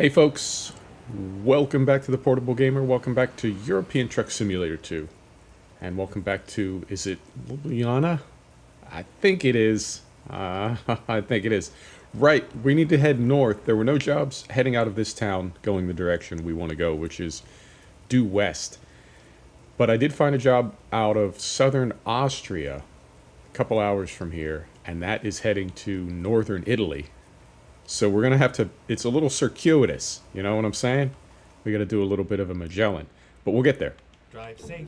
Hey folks, welcome back to the Portable Gamer, welcome back to European Truck Simulator 2, and welcome back to, is it Ljubljana? I think it is, I think it is. Right, we need to head north. There were no jobs heading out of this town going the direction we want to go, which is due west. But I did find a job out of southern Austria, a couple hours from here, and that is heading to northern Italy. So we're going to have to, it's a little circuitous, you know what I'm saying? We got to do a little bit of a Magellan, but we'll get there. Drive safe.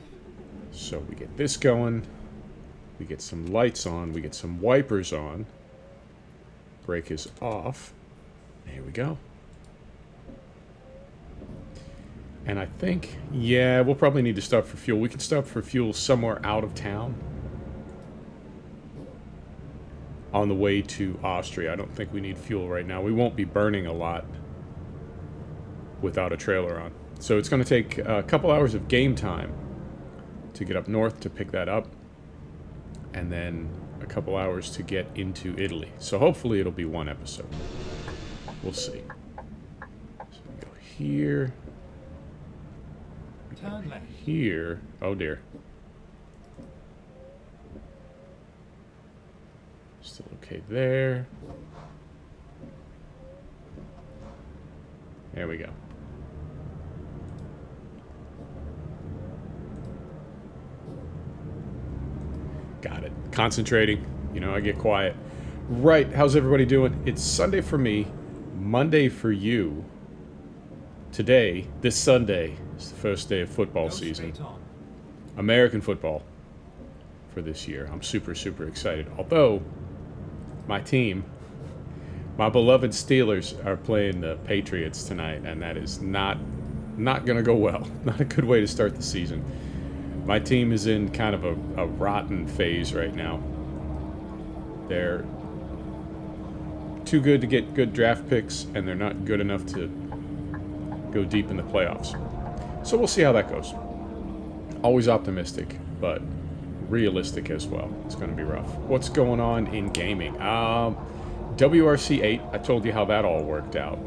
So we get this going, we get some lights on, we get some wipers on, brake is off, there we go. And I think, yeah, we'll probably need to stop for fuel. We can stop for fuel somewhere out of town on the way to Austria. I don't think we need fuel right now. We won't be burning a lot without a trailer on. So it's going to take a couple hours of game time to get up north to pick that up, and then a couple hours to get into Italy. So hopefully it'll be one episode. We'll see. So we go here. Turn left. Here. Oh dear. Still okay there. There we go. Got it. Concentrating. You know, I get quiet. Right. How's everybody doing? It's Sunday for me, Monday for you. Today, this Sunday, is the first day of football season. American football for this year. I'm super, super excited. Although, my team, my beloved Steelers, are playing the Patriots tonight, and that is not going to go well. Not a good way to start the season. My team is in kind of a rotten phase right now. They're too good to get good draft picks, and they're not good enough to go deep in the playoffs. So we'll see how that goes. Always optimistic, but realistic as well. It's going to be rough. What's going on in gaming? WRC 8, I told you how that all worked out.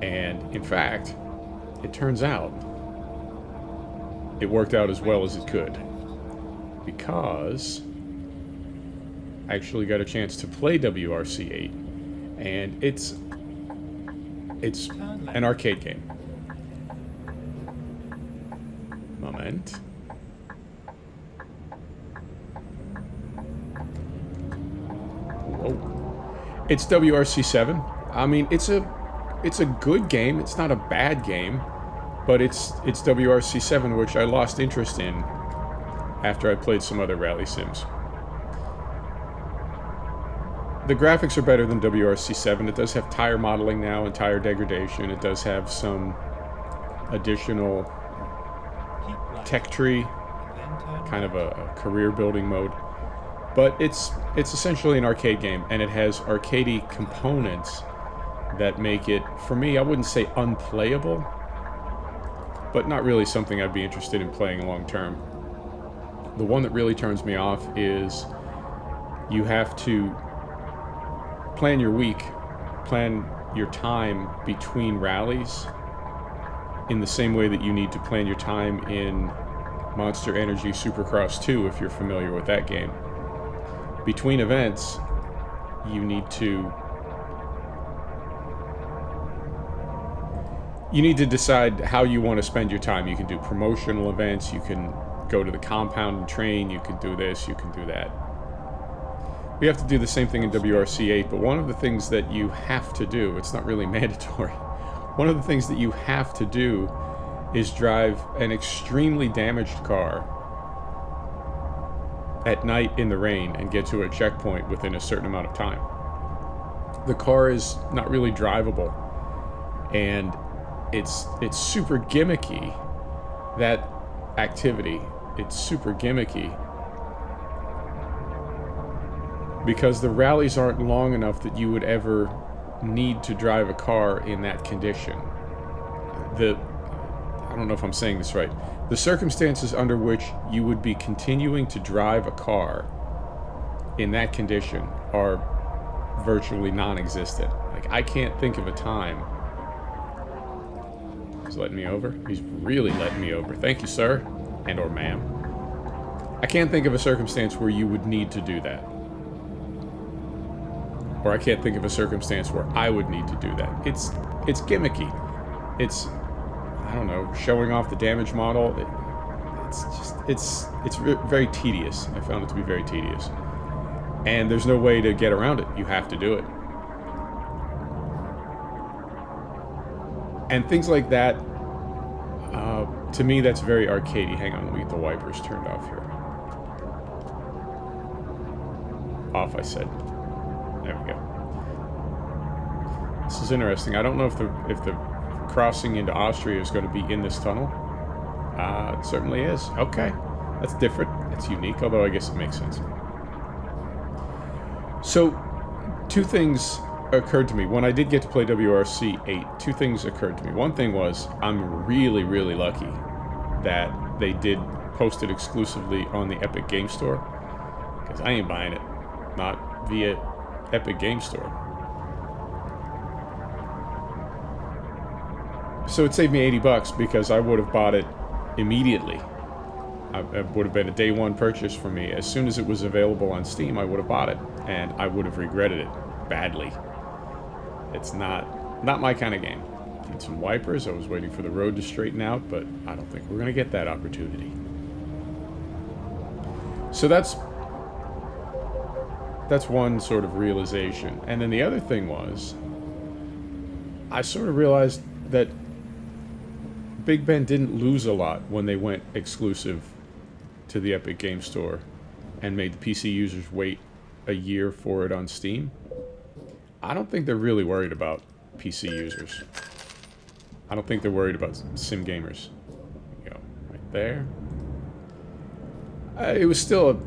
And in fact, it turns out it worked out as well as it could, because I actually got a chance to play WRC 8, and it's an arcade game. Moment. Whoa. It's WRC 7. I mean, it's a good game. It's not a bad game, but it's WRC 7, which I lost interest in after I played some other rally sims. The graphics are better than WRC 7. It does have tire modeling now and tire degradation. It does have some additional tech tree, kind of a career building mode. But it's essentially an arcade game, and it has arcadey components that make it, for me, I wouldn't say unplayable, but not really something I'd be interested in playing long term. The one that really turns me off is you have to plan your week, plan your time between rallies in the same way that you need to plan your time in Monster Energy Supercross 2, if you're familiar with that game. Between events, you need to decide how you want to spend your time. You can do promotional events, you can go to the compound and train, you can do this, you can do that. We have to do the same thing in WRC 8, but one of the things that you have to do, it's not really mandatory, one of the things that you have to do is drive an extremely damaged car at night in the rain and get to a checkpoint within a certain amount of time. The car is not really drivable, and it's super gimmicky, that activity. It's super gimmicky because the rallies aren't long enough that you would ever need to drive a car in that condition. I don't know if I'm saying this right. The circumstances under which you would be continuing to drive a car in that condition are virtually non-existent. Like, I can't think of a time He's letting me over. He's really letting me over. Thank you, sir. And or ma'am. I can't think of a circumstance where you would need to do that. Or I can't think of a circumstance where I would need to do that. It's gimmicky. It's, I don't know, showing off the damage model. It's very tedious. I found it to be very tedious. And there's no way to get around it. You have to do it. And things like that, to me, that's very arcadey. Hang on, let me get the wipers turned off here. Off, I said. There we go. This is interesting. I don't know if the crossing into Austria is going to be in this tunnel. It certainly is. Okay. That's different. That's unique, although I guess it makes sense. So, two things occurred to me. When I did get to play WRC 8, two things occurred to me. One thing was, I'm really, really lucky that they did post it exclusively on the Epic Game Store. Because I ain't buying it. Not via Epic Game Store. So it saved me $80 because I would have bought it immediately. It would have been a day one purchase for me. As soon as it was available on Steam, I would have bought it. And I would have regretted it badly. It's not my kind of game. Need some wipers. I was waiting for the road to straighten out, but I don't think we're going to get that opportunity. So that's one sort of realization. And then the other thing was, I sort of realized that Big Ben didn't lose a lot when they went exclusive to the Epic Game Store and made the PC users wait a year for it on Steam. I don't think they're really worried about PC users. I don't think they're worried about sim gamers. There you go, right there. It was still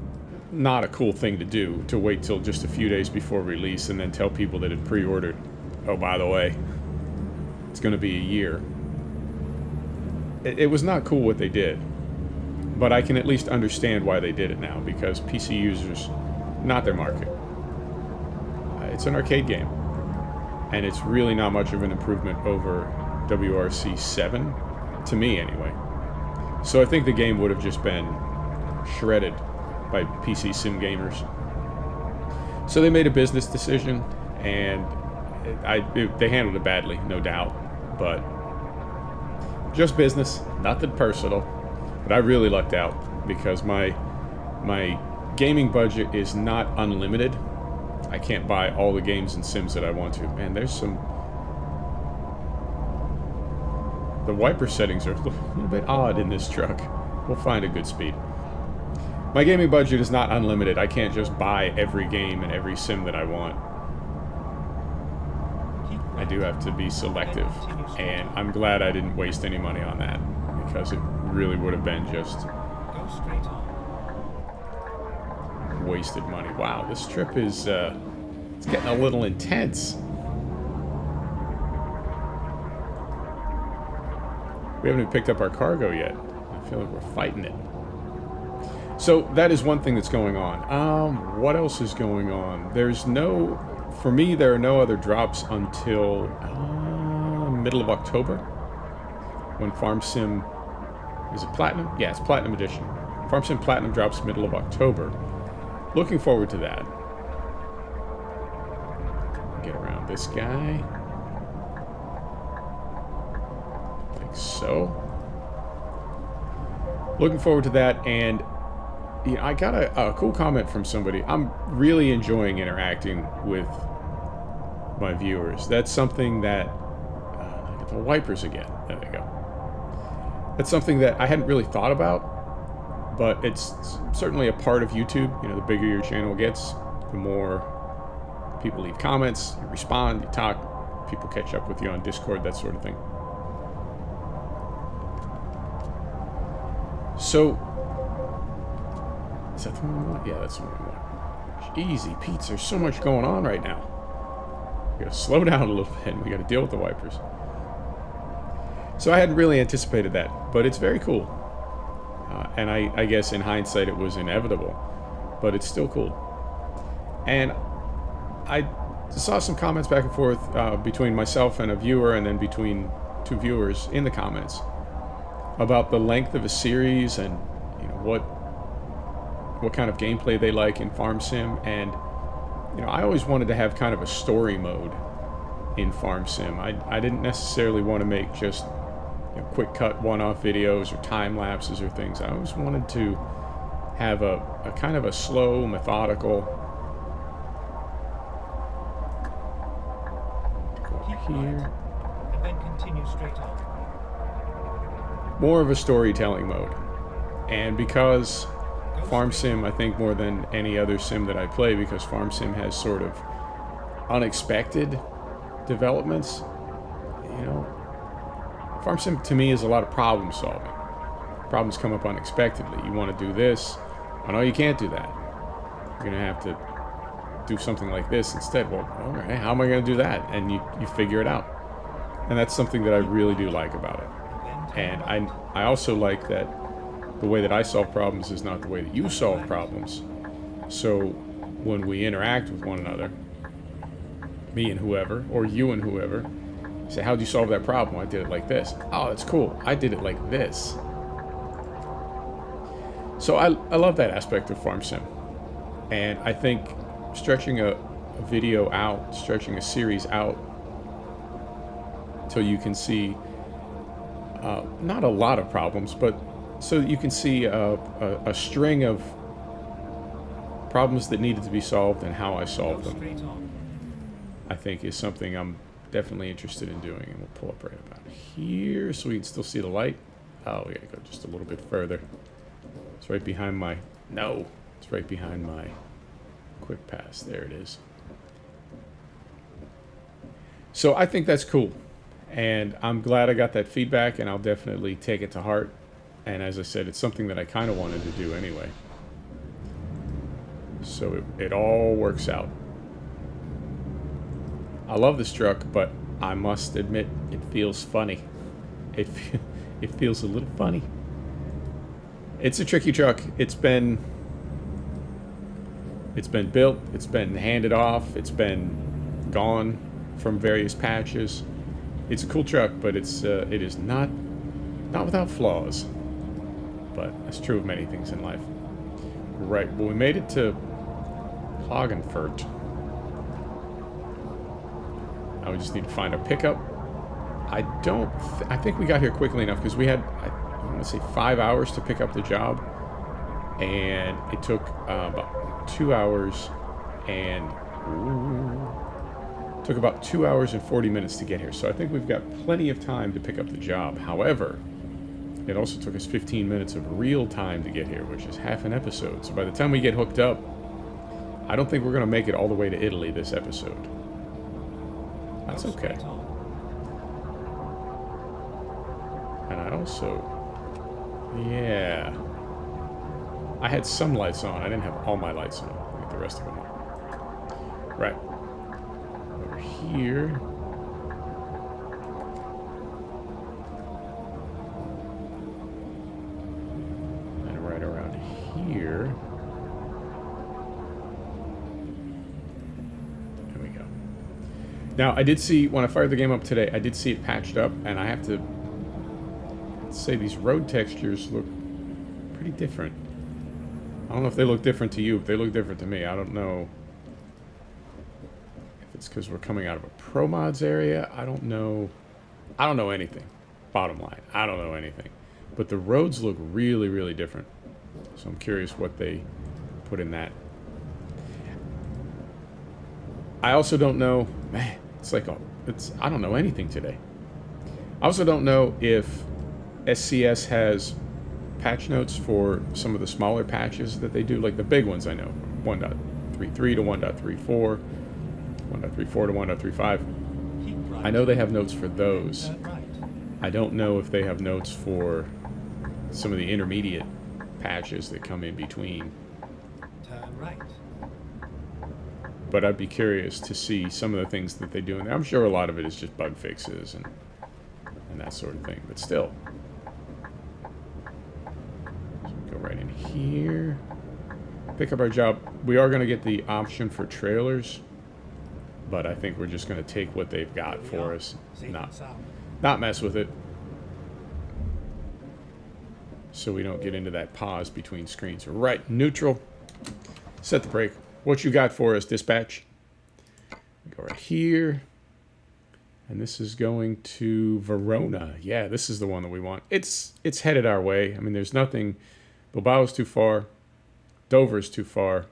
not a cool thing to do, to wait till just a few days before release and then tell people that had pre-ordered, oh, by the way, it's going to be a year. It was not cool what they did, but I can at least understand why they did it now, because PC users, not their market. It's an arcade game, and it's really not much of an improvement over WRC 7, to me anyway. So I think the game would have just been shredded by PC sim gamers. So they made a business decision, and they handled it badly, no doubt, but just business, nothing personal. But I really lucked out because my gaming budget is not unlimited. I can't buy all the games and sims that I want to. Man, there's some... The wiper settings are a little bit odd in this truck. We'll find a good speed. My gaming budget is not unlimited. I can't just buy every game and every sim that I want. I do have to be selective, and I'm glad I didn't waste any money on that, because it really would have been just wasted money. Wow, this trip is it's getting a little intense. We haven't even picked up our cargo yet. I feel like we're fighting it. So that is one thing that's going on. What else is going on? For me, there are no other drops until middle of October, when Farm Sim, is it Platinum? Yeah, it's Platinum Edition. Farm Sim Platinum drops middle of October. Looking forward to that. Get around this guy. Like so. Looking forward to that, and I got a cool comment from somebody. I'm really enjoying interacting with my viewers. That's something that... I get the wipers again. There they go. That's something that I hadn't really thought about, but it's certainly a part of YouTube. You know, the bigger your channel gets, the more people leave comments, you respond, you talk, people catch up with you on Discord, that sort of thing. So... Is that the one we want? Yeah, that's the one we want. Easy, Pete. There's so much going on right now. We gotta slow down a little bit, and we gotta deal with the wipers. So I hadn't really anticipated that, but it's very cool. And I guess in hindsight it was inevitable, but it's still cool. And I saw some comments back and forth between myself and a viewer, and then between to viewers in the comments about the length of a series and what kind of gameplay they like in Farm Sim. And I always wanted to have kind of a story mode in Farm Sim. I didn't necessarily want to make just quick cut one-off videos or time lapses or things. I always wanted to have a kind of a slow, methodical. Go up here. And then continue straight on. More of a storytelling mode. And because Farm Sim, I think more than any other sim that I play, because Farm Sim has sort of unexpected developments, Farm Sim to me is a lot of problem solving. Problems come up unexpectedly. You want to do this. Oh no, you can't do that. You're going to have to do something like this instead. Well, all right, how am I going to do that? And you figure it out. And that's something that I really do like about it. And I also like that the way that I solve problems is not the way that you solve problems. So when we interact with one another, me and whoever, or you and whoever, say, how'd you solve that problem? I did it like this. Oh, that's cool. I did it like this. So I love that aspect of Farm Sim. And I think stretching a video out, stretching a series out till you can see not a lot of problems, but so you can see a string of problems that needed to be solved and how I solved them, I think is something I'm definitely interested in doing. And we'll pull up right about here so we can still see the light. Oh, we gotta go just a little bit further. It's right behind my... No! It's right behind my quick pass. There it is. So I think that's cool. And I'm glad I got that feedback, and I'll definitely take it to heart. And as I said, it's something that I kind of wanted to do anyway. So it all works out. I love this truck, but I must admit it feels funny. It feels a little funny. It's a tricky truck. It's been built. It's been handed off. It's been gone from various patches. It's a cool truck, but it is not without flaws. But that's true of many things in life. Right. Well, we made it to Klagenfurt. Now we just need to find a pickup. I think we got here quickly enough because we had, I want to say 5 hours to pick up the job. And it took about 2 hours and... took about 2 hours and 40 minutes to get here. So I think we've got plenty of time to pick up the job. However, it also took us 15 minutes of real time to get here, which is half an episode. So by the time we get hooked up, I don't think we're going to make it all the way to Italy this episode. That's okay. And I also... Yeah. I had some lights on. I didn't have all my lights on. I'll get the rest of them on. Right. Over here. And right around here. There we go. Now, I did see, when I fired the game up today, I did see it patched up, and I have to say these road textures look pretty different. I don't know if they look different to you, but they look different to me. I don't know if it's because we're coming out of a Pro Mods area. I don't know anything. Bottom line, I don't know anything. But the roads look really, really different. So I'm curious what they put in that. I also don't know, man, I don't know anything today. I also don't know if SCS has patch notes for some of the smaller patches that they do, like the big ones I know, 1.33 to 1.34, 1.34 to 1.35. I know they have notes for those. I don't know if they have notes for some of the intermediate patches that come in between. Turn right. But I'd be curious to see some of the things that they do in there. I'm sure a lot of it is just bug fixes and that sort of thing, but still. Go right in here. Pick up our job. We are going to get the option for trailers, but I think we're just going to take what they've got for us. not mess with it, so we don't get into that pause between screens. Right, neutral. Set the brake. What you got for us, dispatch? Go right here. And this is going to Verona. Yeah, this is the one that we want. It's headed our way. I mean, there's nothing. Bilbao's too far. Dover's too far.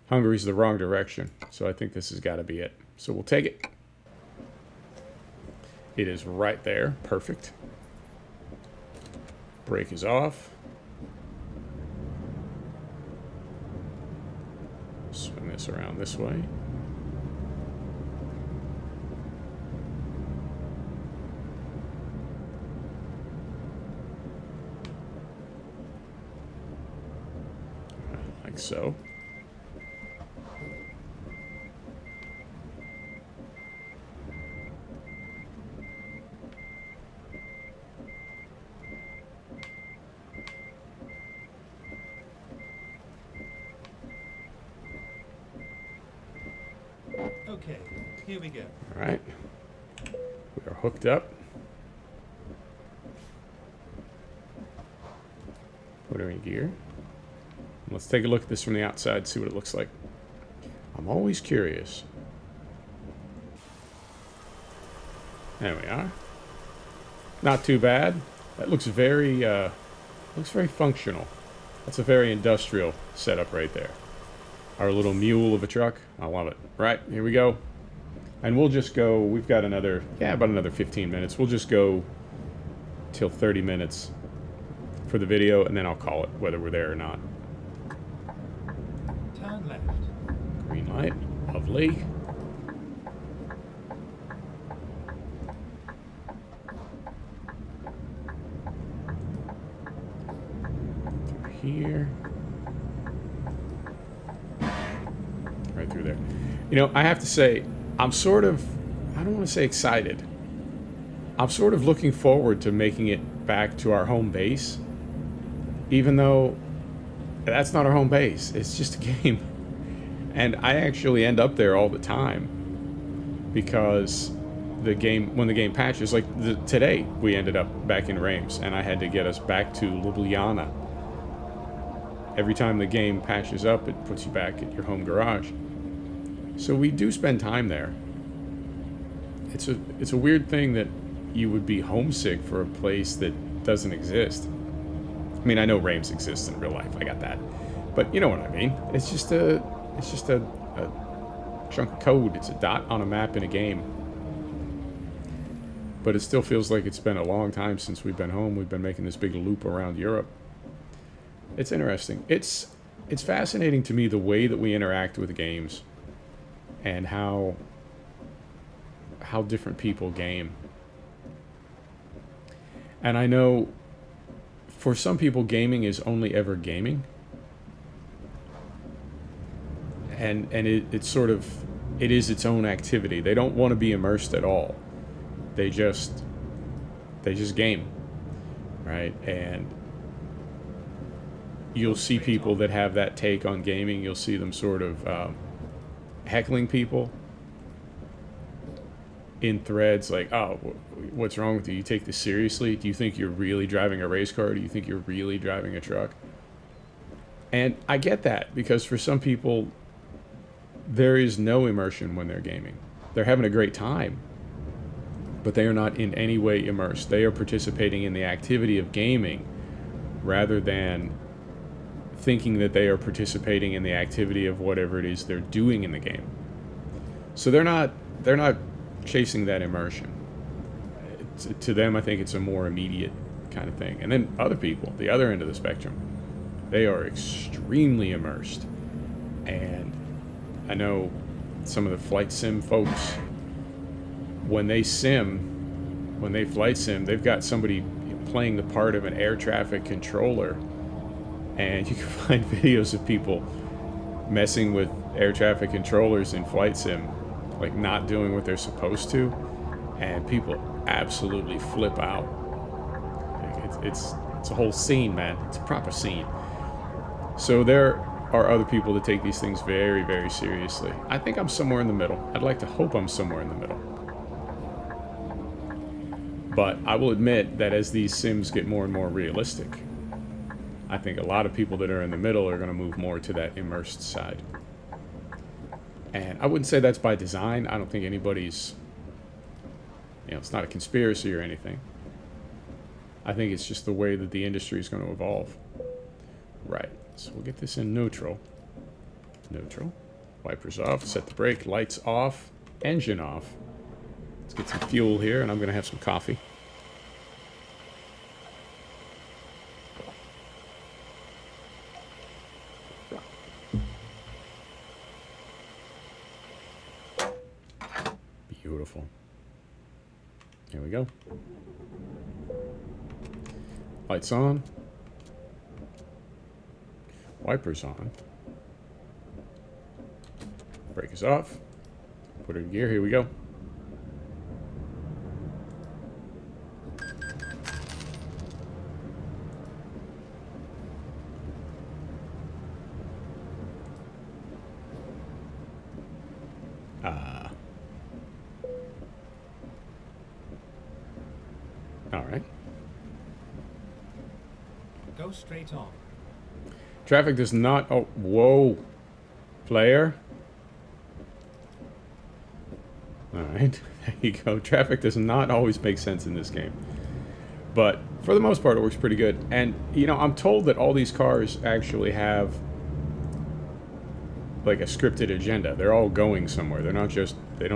Hungary's the wrong direction. So I think this has got to be it. So we'll take it. It is right there. Perfect. Brake is off. Swing this around this way. Like so. Okay, here we go. All right. We are hooked up. Put her in gear. Let's take a look at this from the outside, see what it looks like. I'm always curious. There we are. Not too bad. That looks very functional. That's a very industrial setup right there. Our little mule of a truck. I love it. Right, here we go. And we'll just go, we've got another, about another 15 minutes. We'll just go till 30 minutes for the video, and then I'll call it whether we're there or not. Turn left. Green light. Lovely. Through here. Right through there. You know, I have to say, I'm sort of, I don't want to say excited. I'm sort of looking forward to making it back to our home base. Even though that's not our home base. It's just a game. And I actually end up there all the time. Because the game, when the game patches, like today we ended up back in Reims. And I had to get us back to Ljubljana. Every time the game patches up, it puts you back at your home garage. So we do spend time there. It's a weird thing that you would be homesick for a place that doesn't exist. I mean, I know Reims exists in real life. I got that. But you know what I mean. It's just a chunk of code. It's a dot on a map in a game. But it still feels like it's been a long time since we've been home. We've been making this big loop around Europe. It's interesting. It's fascinating to me the way that we interact with games. And how different people game. And I know for some people gaming is only ever gaming. And it's sort of, it is its own activity. They don't want to be immersed at all. They just game, right? And you'll see people that have that take on gaming. You'll see them sort of heckling people in threads like, oh, what's wrong with you? You take this seriously? Do you think you're really driving a race car? Do you think you're really driving a truck? And I get that, because for some people, there is no immersion when they're gaming. They're having a great time, but they are not in any way immersed. They are participating in the activity of gaming rather than thinking that they are participating in the activity of whatever it is they're doing in the game. So they're not chasing that immersion. To them, I think it's a more immediate kind of thing. And then other people, the other end of the spectrum, they are extremely immersed. And I know some of the flight sim folks, when they flight sim, they've got somebody playing the part of an air traffic controller. And you can find videos of people messing with air traffic controllers in flight sim, like not doing what they're supposed to, and people absolutely flip out. It's a whole scene, man. It's a proper scene. So there are other people that take these things very, very seriously. I think I'm somewhere in the middle. I'd like to hope I'm somewhere in the middle. But I will admit that as these sims get more and more realistic, I think a lot of people that are in the middle are going to move more to that immersed side. And I wouldn't say that's by design. I don't think anybody's, it's not a conspiracy or anything. I think it's just the way that the industry is going to evolve. Right, so we'll get this in neutral. Neutral. Wipers off, set the brake, lights off, engine off. Let's get some fuel here, and I'm going to have some coffee. Beautiful. Here we go. Lights on. Wipers on. Brake is off. Put it in gear. Here we go. All right. Go straight on. Traffic does not... Oh, whoa. Player. Alright, there you go. Traffic does not always make sense in this game. But for the most part, it works pretty good. And, I'm told that all these cars actually have like a scripted agenda. They're all going somewhere. They don't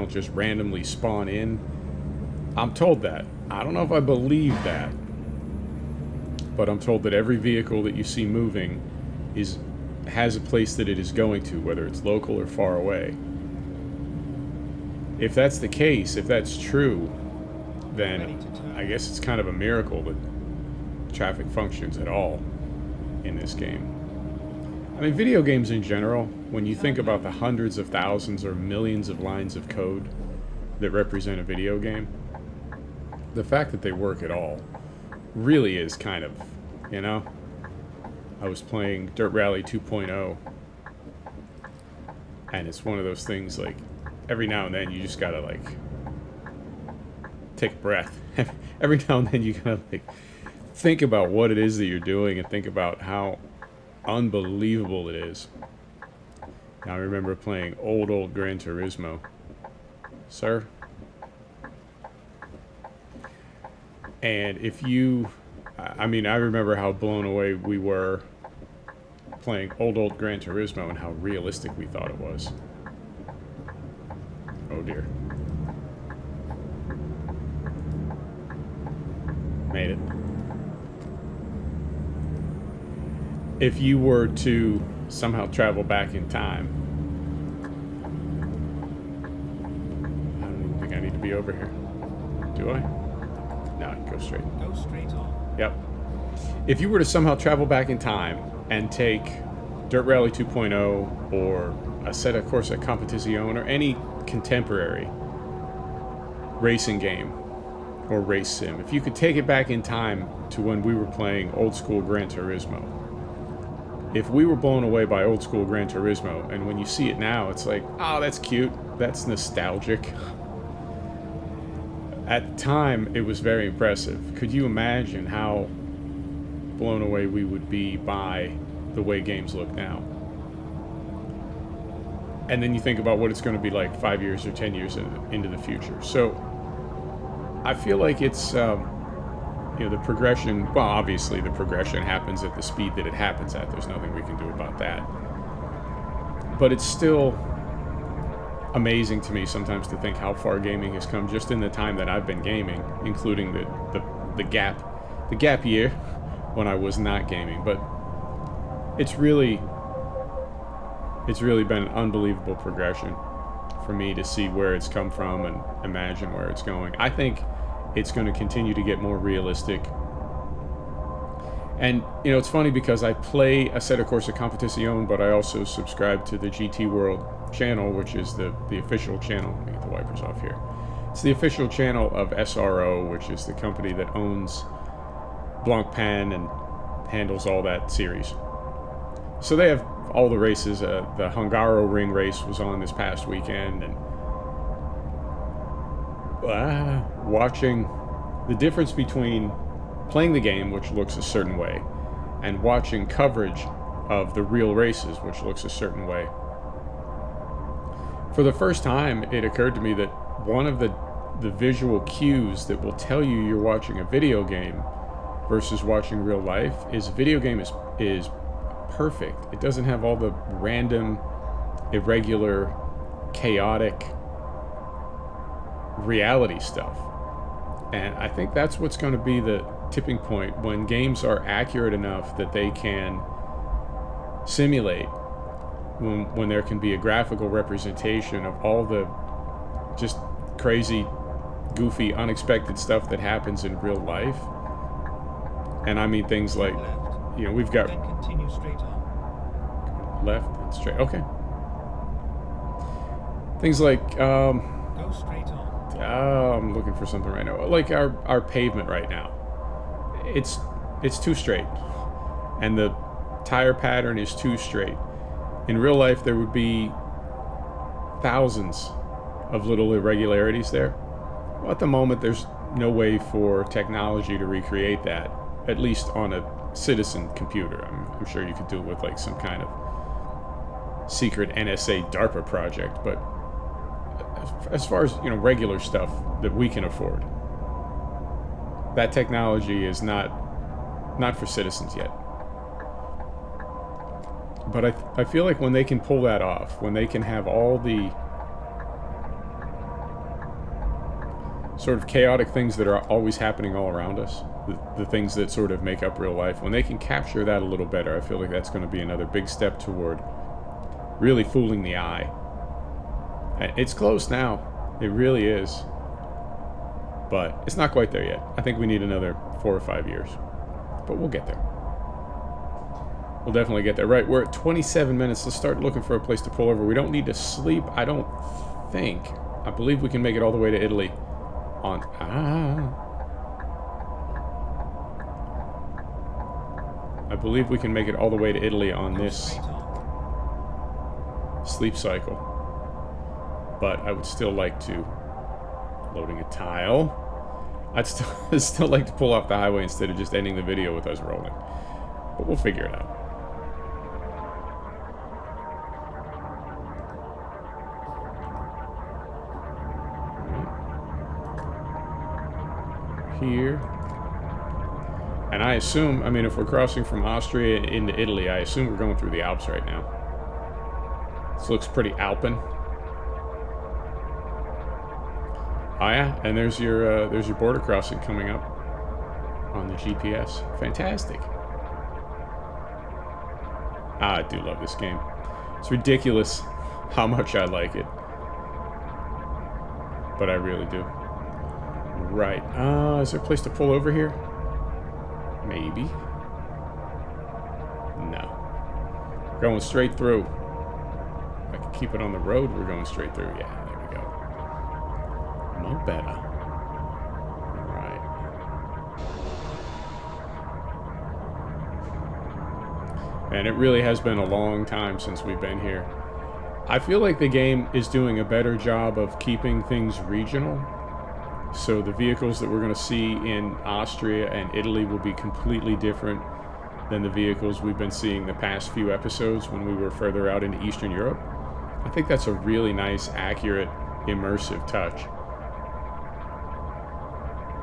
just randomly spawn in. I'm told that. I don't know if I believe that. But I'm told that every vehicle that you see moving has a place that it is going to, whether it's local or far away. If that's the case, if that's true, then I guess it's kind of a miracle that traffic functions at all in this game. I mean, video games in general, when you think about the hundreds of thousands or millions of lines of code that represent a video game, the fact that they work at all really is kind of, I was playing Dirt Rally 2.0, and it's one of those things, like, every now and then you just gotta, like, take a breath. Every now and then you gotta, like, think about what it is that you're doing and think about how unbelievable it is. Now, I remember playing old Gran Turismo. Sir? And if you... I remember how blown away we were playing old Gran Turismo and how realistic we thought it was. Oh dear. Made it. If you were to somehow travel back in time... I don't even think I need to be over here. Do I? No, go straight. Go straight on. Yep. If you were to somehow travel back in time and take Dirt Rally 2.0 or Assetto Corsa Competizione or any contemporary racing game or race sim, if you could take it back in time to when we were playing old school Gran Turismo, if we were blown away by old school Gran Turismo, and when you see it now, it's like, oh, that's cute, that's nostalgic. At the time, it was very impressive. Could you imagine how blown away we would be by the way games look now? And then you think about what it's going to be like 5 years or 10 years into the future. So I feel like it's, the progression, well, obviously the progression happens at the speed that it happens at. There's nothing we can do about that. But it's still amazing to me sometimes to think how far gaming has come just in the time that I've been gaming, including the gap year when I was not gaming. But it's really been an unbelievable progression for me to see where it's come from and imagine where it's going. I think it's going to continue to get more realistic. And, it's funny because I play Assetto Corsa Competizione, but I also subscribe to the GT World channel, which is the official channel. Let me get the wipers off here. It's the official channel of SRO, which is the company that owns Blancpain and handles all that series. So they have all the races. The Hungaroring race was on this past weekend, and watching the difference between playing the game, which looks a certain way, and watching coverage of the real races, which looks a certain way. For the first time, it occurred to me that one of the visual cues that will tell you you're watching a video game versus watching real life is a video game is perfect. It doesn't have all the random, irregular, chaotic reality stuff. And I think that's what's going to be the tipping point when games are accurate enough that they can simulate, when there can be a graphical representation of all the just crazy, goofy, unexpected stuff that happens in real life. And I mean things like, Left. we've got Then continue straight on. left and straight. Okay. Things like, Go straight on. I'm looking for something right now. Like our pavement right now. It's too straight. And the tire pattern is too straight. In real life, there would be thousands of little irregularities there. Well, at the moment, there's no way for technology to recreate that, at least on a citizen computer. I'm sure you could do it with like some kind of secret NSA DARPA project, but as far as regular stuff that we can afford, that technology is not for citizens yet. But I feel like when they can pull that off, when they can have all the sort of chaotic things that are always happening all around us, the things that sort of make up real life, when they can capture that a little better, I feel like that's going to be another big step toward really fooling the eye. And it's close now. It really is. But it's not quite there yet. I think we need another 4 or 5 years. But we'll get there. We'll definitely get there. Right, we're at 27 minutes. Let's start looking for a place to pull over. We don't need to sleep, I don't think. I believe we can make it all the way to Italy on... I believe we can make it all the way to Italy on Go this straight on. sleep cycle. But I would still like to... Loading a tile. I'd still like to pull off the highway instead of just ending the video with us rolling. But we'll figure it out. Here. And I assume, if we're crossing from Austria into Italy, I assume we're going through the Alps right now. This looks pretty Alpine. Oh yeah, and there's your border crossing coming up on the GPS. Fantastic. I do love this game. It's ridiculous how much I like it. But I really do. Right. Is there a place to pull over here? Maybe. No. We're going straight through. If I can keep it on the road, we're going straight through. Yeah, there we go. No better. Right. And it really has been a long time since we've been here. I feel like the game is doing a better job of keeping things regional. So the vehicles that we're going to see in Austria and Italy will be completely different than the vehicles we've been seeing the past few episodes when we were further out into Eastern Europe. I think that's a really nice, accurate, immersive touch.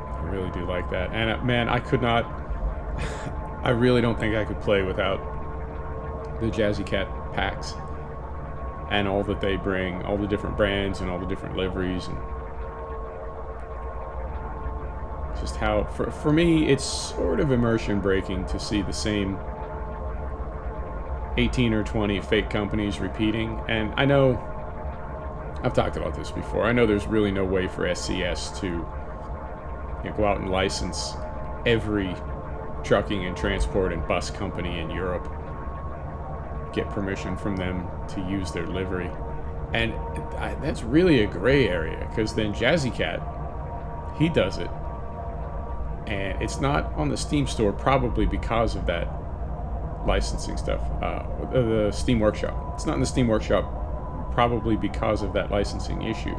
I really do like that. And man, I could not... I really don't think I could play without the Jazzy Cat packs and all that they bring, all the different brands and all the different liveries, and just how, for me, it's sort of immersion breaking to see the same 18 or 20 fake companies repeating. And I know, I've talked about this before, I know there's really no way for SCS to go out and license every trucking and transport and bus company in Europe, get permission from them to use their livery. And that's really a gray area, because then Jazzy Cat, he does it. And it's not on the Steam store, probably because of that licensing stuff. The Steam Workshop. It's not in the Steam Workshop, probably because of that licensing issue.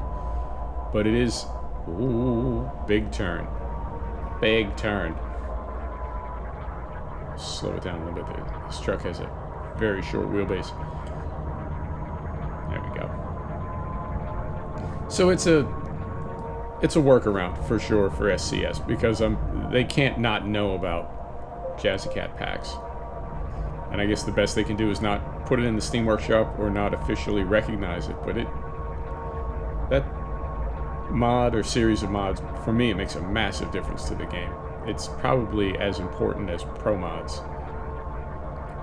But it is... Ooh, big turn. Big turn. Slow it down a little bit. This truck has a very short wheelbase. There we go. So it's a workaround for sure for SCS because they can't not know about Jazzy Cat packs. And I guess the best they can do is not put it in the Steam Workshop or not officially recognize it. But that mod or series of mods, for me, it makes a massive difference to the game. It's probably as important as pro mods.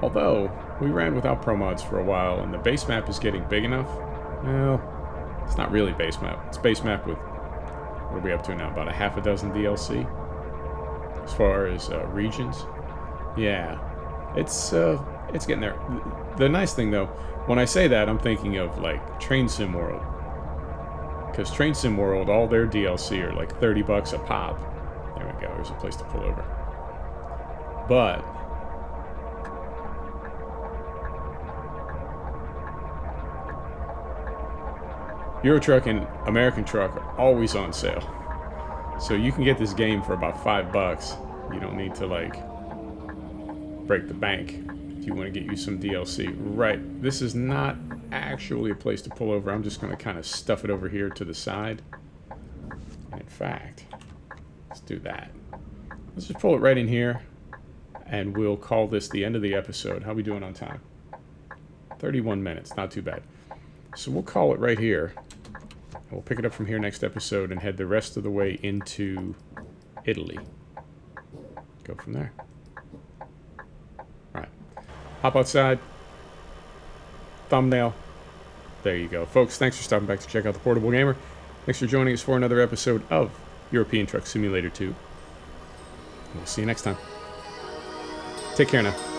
Although, we ran without pro mods for a while, and the base map is getting big enough. Well, it's not really base map. It's base map with, what are we up to now? About a half a dozen DLC? As far as regions? Yeah. It's getting there. The nice thing, though, when I say that, I'm thinking of, like, Train Sim World. Because Train Sim World, all their DLC are like $30 a pop. There we go. There's a place to pull over. But Euro Truck and American Truck are always on sale. So you can get this game for about $5. You don't need to, like, break the bank if you want to get you some DLC. Right. This is not actually a place to pull over. I'm just going to kind of stuff it over here to the side. In fact, let's do that. Let's just pull it right in here, and we'll call this the end of the episode. How are we doing on time? 31 minutes. Not too bad. So we'll call it right here. And we'll pick it up from here next episode and head the rest of the way into Italy. Go from there. All right. Hop outside. Thumbnail. There you go. Folks, thanks for stopping back to check out The Portable Gamer. Thanks for joining us for another episode of European Truck Simulator 2. We'll see you next time. Take care now.